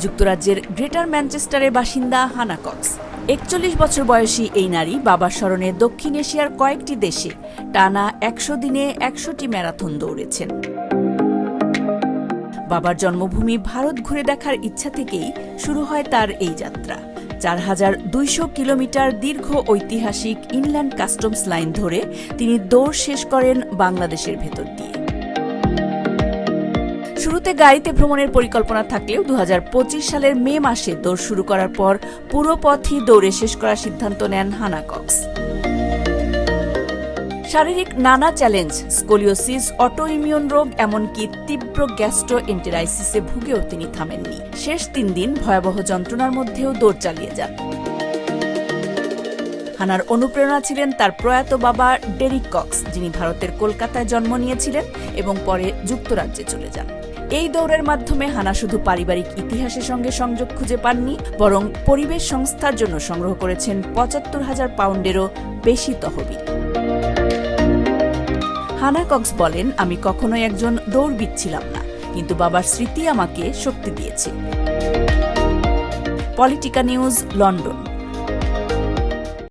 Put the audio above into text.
যুক্তরাজ্যের গ্রেটার ম্যানচেস্টারের বাসিন্দা হানা কক্স। ৪১ বছর বয়সী এই নারী বাবার স্মরণে দক্ষিণ এশিয়ার কয়েকটি দেশে টানা ১০০ দিনে ১০০টি ম্যারাথন দৌড়েছেন। বাবার জন্মভূমি ভারত ঘুরে দেখার ইচ্ছা থেকেই শুরু হয় তার এই যাত্রা। ৪,২০০ কিলোমিটার দীর্ঘ ঐতিহাসিক ইনল্যান্ড কাস্টমস লাইন ধরে তিনি দৌড় শেষ করেন বাংলাদেশের ভেতর দিয়ে। শুরুতে গাড়িতে ভ্রমণের পরিকল্পনা থাকলেও ২০২৫ সালের মে মাসে দৌড় শুরু করার পর পুরো পথই দৌড়ে শেষ করার সিদ্ধান্ত নেন হানা কক্স। শারীরিক নানা চ্যালেঞ্জ, স্কোলিওসিস, অটোইমিউন রোগ, এমনকি তীব্র গ্যাস্ট্রোএন্টেরাইটিসে ভুগেও তিনি থামেননি। শেষ ৩ দিন ভয়াবহ যন্ত্রণার মধ্যেও দৌড় চালিয়ে যান। হানার অনুপ্রেরণা ছিলেন তার প্রয়াত বাবা ডেরিক কক্স, যিনি ভারতের কলকাতায় জন্ম নিয়েছিলেন এবং পরে যুক্তরাজ্যে চলে যান। এই দৌড়ের মাধ্যমে হানা শুধু পারিবারিক ইতিহাসের সঙ্গে সংযোগ খুঁজে পাননি, বরং পরিবেশ সংস্থার জন্য সংগ্রহ করেছেন ৭৫,০০০ পাউন্ডেরও বেশি তহবিল। হানা কক্স বলেন, আমি কখনোই একজন দৌড়বিদ ছিলাম না, কিন্তু বাবার স্মৃতি আমাকে শক্তি দিয়েছে। Politika news, London.